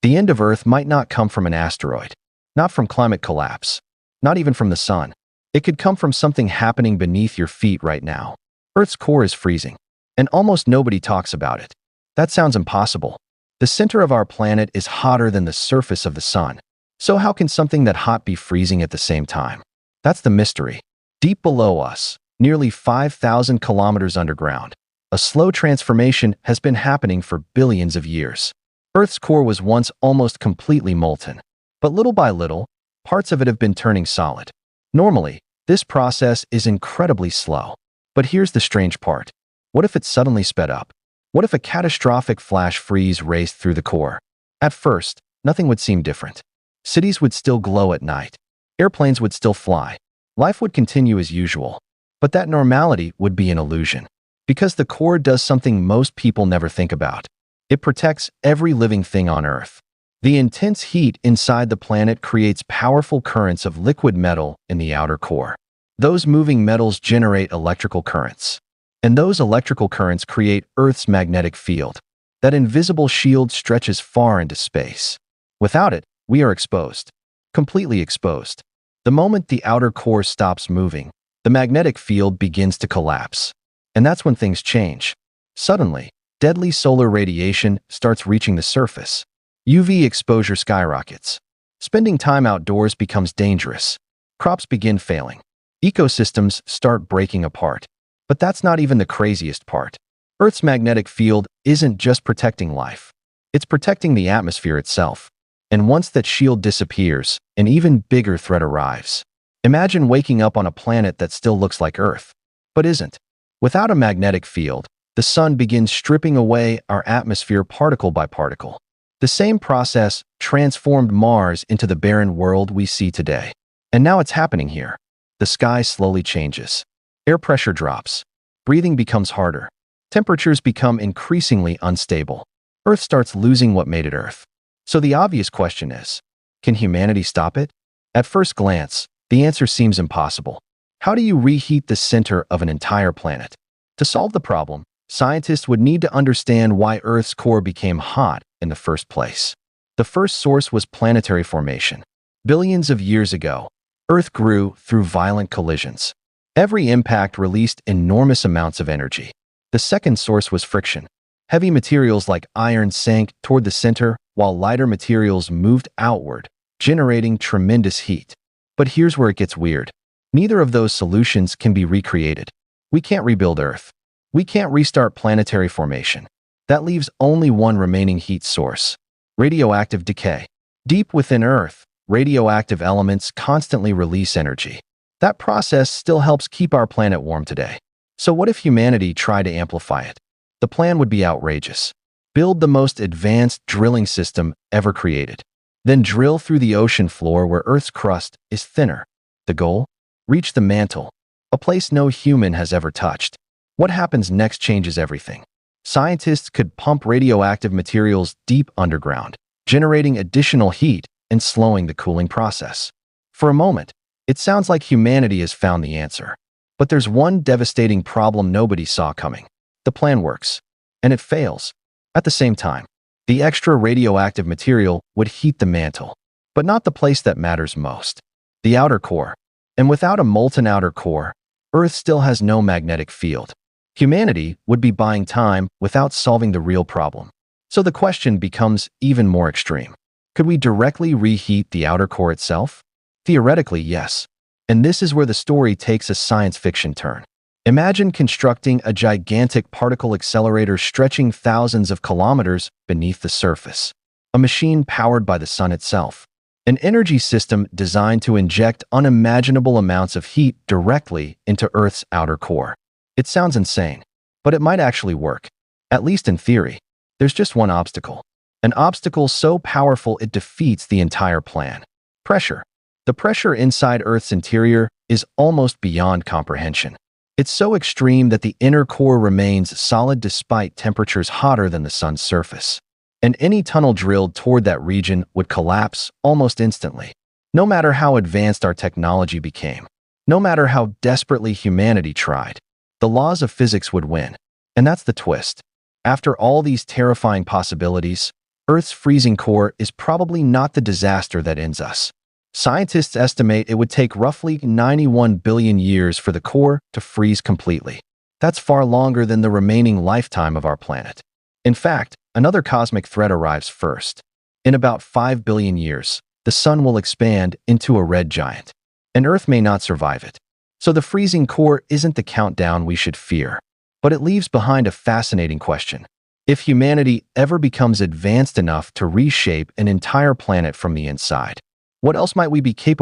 The end of Earth might not come from an asteroid, not from climate collapse, not even from the sun. It could come from something happening beneath your feet right now. Earth's core is freezing, and almost nobody talks about it. That sounds impossible. The center of our planet is hotter than the surface of the sun. So how can something that hot be freezing at the same time? That's the mystery. Deep below us, nearly 5,000 kilometers underground, a slow transformation has been happening for billions of years. Earth's core was once almost completely molten, but little by little, parts of it have been turning solid. Normally, this process is incredibly slow. But here's the strange part. What if it suddenly sped up? What if a catastrophic flash freeze raced through the core? At first, nothing would seem different. Cities would still glow at night. Airplanes would still fly. Life would continue as usual. But that normality would be an illusion. Because the core does something most people never think about. It protects every living thing on Earth. The intense heat inside the planet creates powerful currents of liquid metal in the outer core. Those moving metals generate electrical currents. And those electrical currents create Earth's magnetic field. That invisible shield stretches far into space. Without it, we are exposed. Completely exposed. The moment the outer core stops moving, the magnetic field begins to collapse. And that's when things change. Suddenly, deadly solar radiation starts reaching the surface. UV exposure skyrockets. Spending time outdoors becomes dangerous. Crops begin failing. Ecosystems start breaking apart. But that's not even the craziest part. Earth's magnetic field isn't just protecting life. It's protecting the atmosphere itself. And once that shield disappears, an even bigger threat arrives. Imagine waking up on a planet that still looks like Earth, but isn't. Without a magnetic field, the sun begins stripping away our atmosphere particle by particle. The same process transformed Mars into the barren world we see today. And now it's happening here. The sky slowly changes. Air pressure drops. Breathing becomes harder. Temperatures become increasingly unstable. Earth starts losing what made it Earth. So the obvious question is, can humanity stop it? At first glance, the answer seems impossible. How do you reheat the center of an entire planet? To solve the problem, scientists would need to understand why Earth's core became hot in the first place. The first source was planetary formation. Billions of years ago, Earth grew through violent collisions. Every impact released enormous amounts of energy. The second source was friction. Heavy materials like iron sank toward the center, while lighter materials moved outward, generating tremendous heat. But here's where it gets weird. Neither of those solutions can be recreated. We can't rebuild Earth. We can't restart planetary formation. That leaves only one remaining heat source: radioactive decay. Deep within Earth, radioactive elements constantly release energy. That process still helps keep our planet warm today. So what if humanity tried to amplify it? The plan would be outrageous. Build the most advanced drilling system ever created. Then drill through the ocean floor where Earth's crust is thinner. The goal? Reach the mantle, a place no human has ever touched. What happens next changes everything. Scientists could pump radioactive materials deep underground, generating additional heat and slowing the cooling process. For a moment, it sounds like humanity has found the answer. But there's one devastating problem nobody saw coming. The plan works, and it fails. At the same time, the extra radioactive material would heat the mantle, but not the place that matters most, the outer core. And without a molten outer core, Earth still has no magnetic field. Humanity would be buying time without solving the real problem. So the question becomes even more extreme. Could we directly reheat the outer core itself? Theoretically, yes. And this is where the story takes a science fiction turn. Imagine constructing a gigantic particle accelerator stretching thousands of kilometers beneath the surface. A machine powered by the sun itself. An energy system designed to inject unimaginable amounts of heat directly into Earth's outer core. It sounds insane, but it might actually work. At least in theory. There's just one obstacle. An obstacle so powerful it defeats the entire plan. Pressure. The pressure inside Earth's interior is almost beyond comprehension. It's so extreme that the inner core remains solid despite temperatures hotter than the sun's surface. And any tunnel drilled toward that region would collapse almost instantly. No matter how advanced our technology became, no matter how desperately humanity tried, the laws of physics would win. And that's the twist. After all these terrifying possibilities, Earth's freezing core is probably not the disaster that ends us. Scientists estimate it would take roughly 91 billion years for the core to freeze completely. That's far longer than the remaining lifetime of our planet. In fact, another cosmic threat arrives first. In about 5 billion years, the sun will expand into a red giant, and Earth may not survive it. So the freezing core isn't the countdown we should fear. But it leaves behind a fascinating question. If humanity ever becomes advanced enough to reshape an entire planet from the inside, what else might we be capable